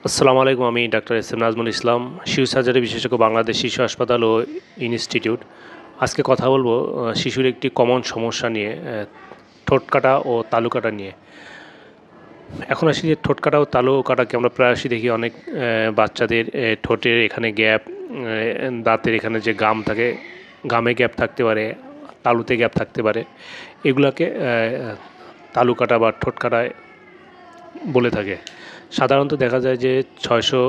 আসসালামু আলাইকুম। আমি doctor S M Nazmul Islam, শিশু সার্জারি বিশেষজ্ঞ, বাংলাদেশ শিশু হাসপাতাল ও ইনস্টিটিউট। আজকে কথা বলবো শিশুর একটি কমন সমস্যা নিয়ে, ঠোঁট কাটা ও তালু কাটা নিয়ে। এখন আসি যে ঠোঁট কাটা ও তালু কাটাকে আমরা প্রায়শই দেখি অনেক বাচ্চাদের ঠোঁটের এখানে গ্যাপ, দাঁতের এখানে যে গাম থাকে, গামে গ্যাপ থাকতে পারে, তালুতে গ্যাপ থাকতে পারে। এগুলাকে তালু কাটা বা ঠোঁট কাটায় বলে থাকে। সাধারণত দেখা যায় যে 600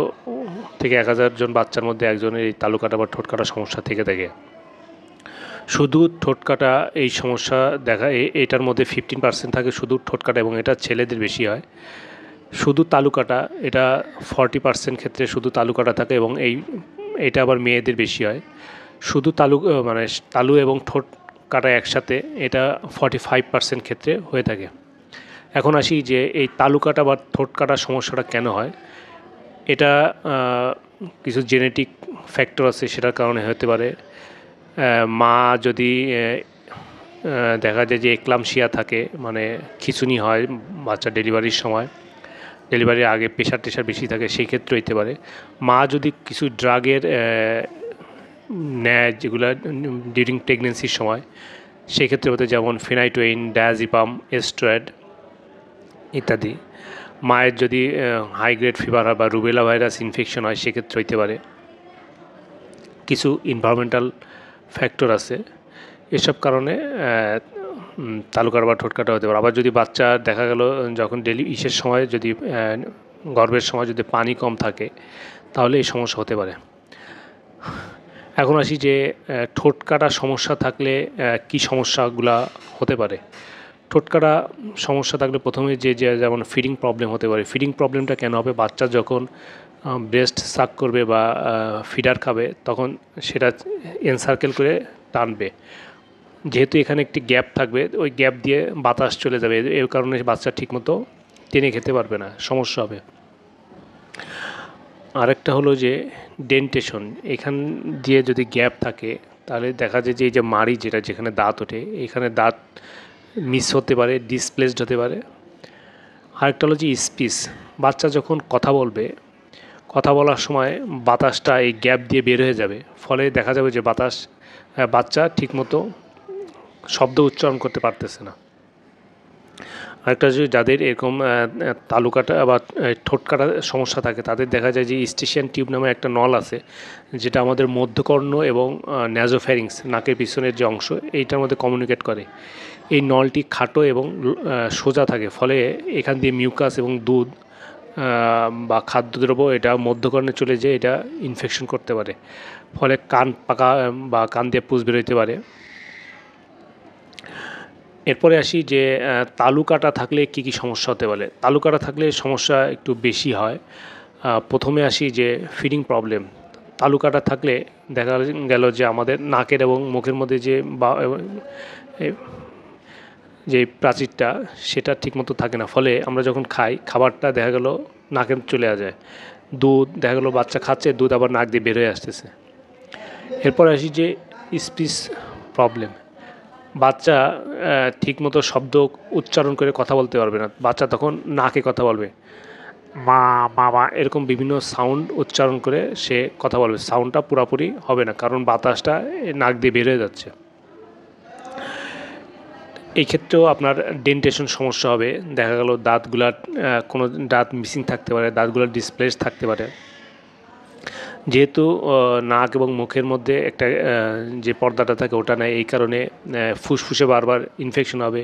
থেকে 1000 জন বাচ্চার মধ্যে একজনের এই তালু কাটা বা ঠোঁট কাটা সমস্যা থেকে থাকে। শুধু ঠোঁট কাটা এই সমস্যা দেখা এটার মধ্যে 15% থাকে শুধু ঠোঁট কাটা, এবং এটা ছেলেদের বেশি হয়। শুধু তালু কাটা এটা 40% ক্ষেত্রে শুধু তালু কাটা থাকে, এবং এটা আবার মেয়েদের বেশি হয়। শুধু মানে তালু এবং ঠোঁট কাটা একসাথে এটা 45% ক্ষেত্রে হয়ে থাকে। এখন আসি যে এই তালু কাটা বা ঠোঁট কাটার সমস্যাটা কেন হয়। এটা কিছু জেনেটিক ফ্যাক্টর আছে, সেটার কারণে হতে পারে। মা যদি দেখা যায় যে এক্লামশিয়া থাকে, মানে খিঁচুনি হয় বাচ্চা ডেলিভারির সময়, ডেলিভারির আগে প্রেশার টেশার বেশি থাকে, সেই ক্ষেত্রে হতে পারে। মা যদি কিছু ড্রাগের নেয় যেগুলো ডিউরিং প্রেগনেন্সির সময়, সেক্ষেত্রে হতে, যেমন ফেনাইটোইন, ডায়াজিপাম, এস্ট্রয়েড ইত্যাদি। মায়ের যদি হাই গ্রেড ফিভার হয় বা রুবেলা ভাইরাস ইনফেকশন হয়, সেক্ষেত্রে হইতে পারে। কিছু এনভায়রনমেন্টাল ফ্যাক্টর আছে, এসব কারণে তালু কাটা বা ঠোঁট কাটা হতে পারে। আবার যদি বাচ্চা দেখা গেল যখন ইসের সময় যদি গর্ভের সময় যদি পানি কম থাকে, তাহলে এই সমস্যা হতে পারে। এখন আসি যে ঠোঁট কাটা সমস্যা থাকলে কি সমস্যাগুলা হতে পারে। ঠোঁট কাটা সমস্যা থাকলে প্রথমে যেমন ফিডিং প্রবলেম হতে পারে। ফিডিং প্রবলেমটা কেন হবে? বাচ্চা যখন ব্রেস্ট সাক করবে বা ফিডার খাবে, তখন সেটা এনসার্কেল করে টানবে। যেহেতু এখানে একটি গ্যাপ থাকবে, ওই গ্যাপ দিয়ে বাতাস চলে যাবে, এর কারণে বাচ্চা ঠিকমতো টেনে খেতে পারবে না, সমস্যা হবে। আরেকটা হলো যে ডেন্টেশন, এখান দিয়ে যদি গ্যাপ থাকে, তাহলে দেখা যায় যে এই যে মাড়ি যেখানে দাঁত ওঠে, এখানে দাঁত মিস হতে পারে, ডিসপ্লেসড হতে পারে। আরেকটা হলো যে স্পিচ, বাচ্চা যখন কথা বলবে, কথা বলার সময় বাতাসটা এই গ্যাপ দিয়ে বের হয়ে যাবে, ফলে দেখা যাবে যে বাচ্চা ঠিকমতো শব্দ উচ্চারণ করতে পারতেছে না। আরেকটা যে যাদের এরকম তালু কাটা বা ঠোঁট কাটার সমস্যা থাকে, তাদের দেখা যায় যে স্টেশিয়ান টিউব নামে একটা নল আছে, যেটা আমাদের মধ্যকর্ণ এবং ন্যাজোফ্যারিংস, নাকের পিছনের যে অংশ, এইটার মধ্যে কমিউনিকেট করে। এই নলটি খাটো এবং সোজা থাকে, ফলে এখান দিয়ে মিউকাস এবং দুধ বা খাদ্যদ্রব্য এটা মধ্যকর্ণে চলে যেয়ে এটা ইনফেকশন করতে পারে, ফলে কান পাকা বা কান দিয়ে পুজ বেরোতে পারে। এরপরে আসি যে তালু কাটা থাকলে কী কী সমস্যা হতে পারে। তালু কাটা থাকলে সমস্যা একটু বেশি হয়। প্রথমে আসি যে ফিডিং প্রবলেম। তালু কাটা থাকলে দেখা গেল যে আমাদের নাকের এবং মুখের মধ্যে যে প্রাচীরটা, সেটা ঠিকমতো থাকে না, ফলে আমরা যখন খাই, খাবারটা দেখা গেল নাকে চলে যায়। দুধ দেখা গেলো বাচ্চা খাচ্ছে, দুধ আবার নাক দিয়ে বের হয়ে আসতেছে। এরপর আসি যে স্পিচ প্রবলেম। বাচ্চা ঠিকমতো শব্দ উচ্চারণ করে কথা বলতে পারবে না, বাচ্চা তখন নাকে কথা বলবে, মা, মামা, এরকম বিভিন্ন সাউন্ড উচ্চারণ করে সে কথা বলবে। সাউন্ডটা পুরোপুরি হবে না, কারণ বাতাসটা নাক দিয়ে বের হয়ে যাচ্ছে। এই ক্ষেত্রেও আপনার ডেন্টেশন সমস্যা হবে। দেখা গেল দাঁতগুলার কোনো দাঁত মিসিং থাকতে পারে, দাঁতগুলোর ডিসপ্লেস থাকতে পারে। যেহেতু নাক এবং মুখের মধ্যে একটা যে পর্দাটা থাকে ওটা নেই, এই কারণে ফুসফুসে বারবার ইনফেকশন হবে,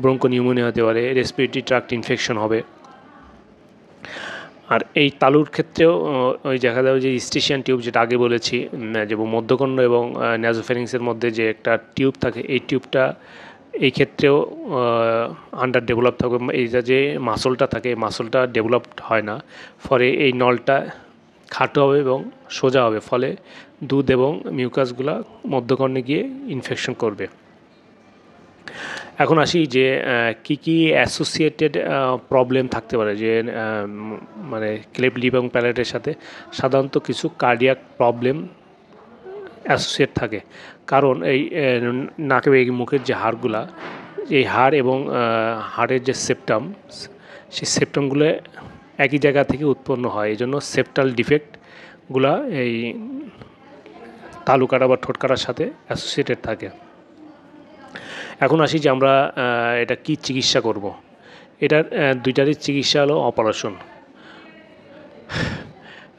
ব্রঙ্কোনিউমোনিয়া হতে পারে, রেসপিরেটরি ট্র্যাক্ট ইনফেকশন হবে। আর এই তালুর ক্ষেত্রেও ওই দেখা যাবে যে স্টেশিয়ান টিউব, যেটা আগে বলেছি, যে মধ্যকর্ণ এবং ন্যাজোফ্যারিংসের মধ্যে যে একটা টিউব থাকে, এই টিউবটা এই ক্ষেত্রেও আন্ডার ডেভেলপ থাকবে। এই যে মাসলটা থাকে, মাসলটা ডেভেলপড হয় না, ফলে এই নলটা খাটো হবে এবং সোজা হবে, ফলে দুধ এবং মিউকাসগুলা মধ্যকর্ণে গিয়ে ইনফেকশন করবে। এখন আসি যে কি কি অ্যাসোসিয়েটেড প্রবলেম থাকতে পারে, যে মানে ক্লেফট লিপ এবং প্যালেটের সাথে সাধারণত কিছু কার্ডিয়াক প্রবলেম অ্যাসোসিয়েট থাকে। কারণ এই নাকে এই মুখের যে হাড়গুলা, এই হাড় এবং হাড়ের যে সেপ্টাম, সেই সেপ্টামগুলো একই জায়গা থেকে উৎপন্ন হয়। এই জন্য সেপ্টাল ডিফেক্টগুলা এই তালুকাটা বা ঠোঁটকাটার সাথে অ্যাসোসিয়েটেড থাকে। এখন আসি যে আমরা এটা কি চিকিৎসা করব। এটার দুইটারই চিকিৎসা হলো অপারেশন।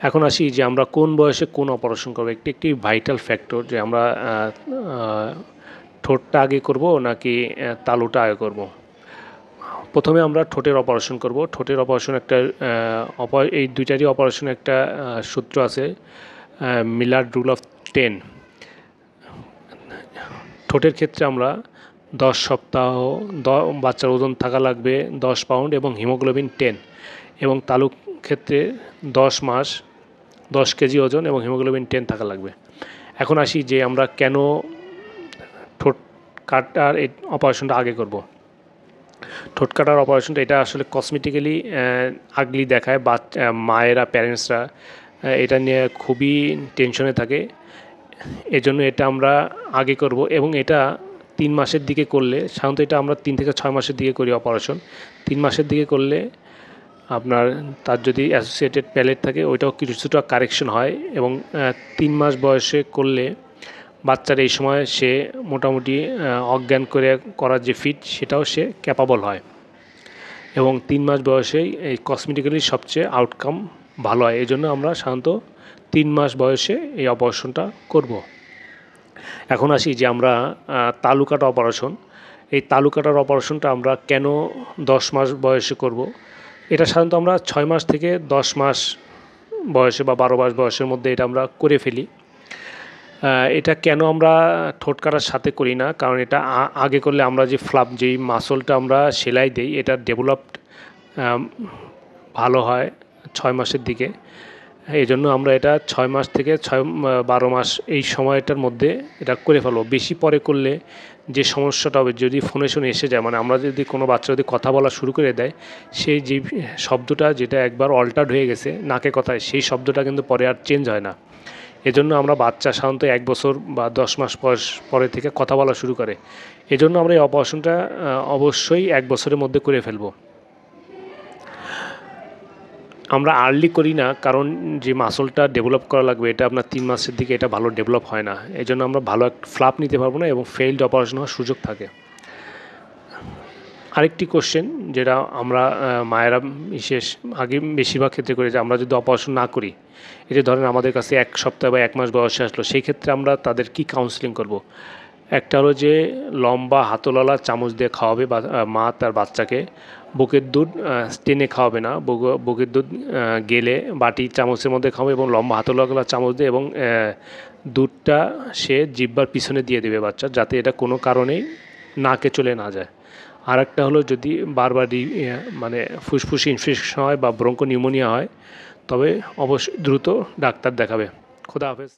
এখন আসি যে আমরা কোন বয়সে কোন অপারেশন করবো। একটি ভাইটাল ফ্যাক্টর যে আমরা ঠোঁটটা আগে করব নাকি তালুটা আগে করব। প্রথমে আমরা ঠোঁটের অপারেশন করব। ঠোঁটের অপারেশন একটা এই দুইটারই অপারেশন একটা সূত্র আছে, মিলার রুল অফ 10। ঠোঁটের ক্ষেত্রে আমরা 10 সপ্তাহ বাচ্চার ওজন থাকা লাগবে 10 পাউন্ড এবং হিমোগ্লোবিন 10, এবং তালুক ক্ষেত্রে 10 মাস 10 কেজি ওজন এবং হিমোগ্লোবিন 10 থাকা লাগবে। এখন আসি যে আমরা কেন ঠোঁট কাটার এই অপারেশনটা আগে করব। ঠোঁট কাটার অপারেশনটা এটা আসলে কসমেটিক্যালি আগলি দেখায়, মায়েরা প্যারেন্টসরা এটা নিয়ে খুবই টেনশনে থাকে। এজন্য এটা আমরা আগে করব এবং এটা 3 মাসের দিকে করলে, সাধারণত এটা আমরা 3 থেকে 6 মাসের দিকে করি অপারেশন। 3 মাসের দিকে করলে আপনার তার যদি অ্যাসোসিয়েটেড প্যালেট থাকে ওইটাও কিছুটা কারেকশন হয়, এবং 3 মাস বয়সে করলে বাচ্চার এই সময় সে মোটামুটি অজ্ঞান করার যে ফিট সেটাও সে ক্যাপাবল হয়, এবং 3 মাস বয়সেই এই কসমেটিক্যালি সবচেয়ে আউটকাম ভালো হয়। এই জন্য আমরা সাধারণত 3 মাস বয়সে এই অপারেশনটা করব। এখন আসি যে আমরা তালুকাটা অপারেশন, এই তালুকাটার অপারেশনটা আমরা কেন 10 মাস বয়সে করব। এটা সাধারণত আমরা 6 মাস থেকে 10 মাস বয়সে বা 12 মাস বয়সের মধ্যে এটা আমরা করে ফেলি। এটা কেন আমরা ঠোঁট কাটার সাথে করি না, কারণ এটা আগে করলে আমরা যে ফ্লাপ যেই মাসলটা আমরা সেলাই দিই এটা ডেভেলপড ভালো হয় 6 মাসের দিকে। এই জন্য আমরা এটা 6 মাস থেকে 12 মাস এই সময়টার মধ্যে এটা করে ফেলবো। বেশি পরে করলে যে সমস্যাটা হবে, যদি ফোনে এসে যায়, মানে আমরা যদি কোনো বাচ্চা যদি কথা বলা শুরু করে দেয়, সেই যে শব্দটা যেটা একবার অল্টার্ড হয়ে গেছে নাকে কথায়, সেই শব্দটা কিন্তু পরে আর চেঞ্জ হয় না। এজন্য আমরা বাচ্চা সাধারণত 1 বছর বা 10 মাস বয়স পরে থেকে কথা বলা শুরু করে। এজন্য আমরা এই অপারেশনটা অবশ্যই 1 বছরের মধ্যে করে ফেলবো। আমরা আর্লি করি না, কারণ যে মাসলটা ডেভেলপ করা লাগবে এটা আপনার 3 মাসের দিকে এটা ভালো ডেভেলপ হয় না। এই জন্য আমরা ভালো একটা ফ্লাপ নিতে পারবো না এবং ফেইল্ড অপারেশন হওয়ার সুযোগ থাকে। আরেকটি কোশ্চেন যেটা আমরা মায়েরা আগে বেশিরভাগ ক্ষেত্রে করি, যে আমরা যদি অপারেশন না করি, এই যে ধরেন আমাদের কাছে 1 সপ্তাহ বা 1 মাস বয়সে আসলো, সেই ক্ষেত্রে আমরা তাদের কি কাউন্সেলিং করব। একটা হলো যে লম্বা হাতলওয়ালা চামচ দিয়ে খাওয়াবে মা তার বাচ্চাকে। বুকের দুধ টেনে খাওয়াবে না, বুকের দুধ গেলে বাটি চামচের মধ্যে খাওয়াবে এবং লম্বা হাতলওয়ালা চামচ দিয়ে, এবং দুধটা সে জিহ্বার পিছনে দিয়ে দেবে বাচ্চা, যাতে এটা কোনো কারণেই নাকে চলে না যায়। আর একটা হলো যদি বারবার মানে ফুসফুসে ইনফেকশন হয় বা ব্রঙ্কো নিউমোনিয়া হয়, তবে অবশ্যই দ্রুত ডাক্তার দেখাবে। খোদা হাফেজ।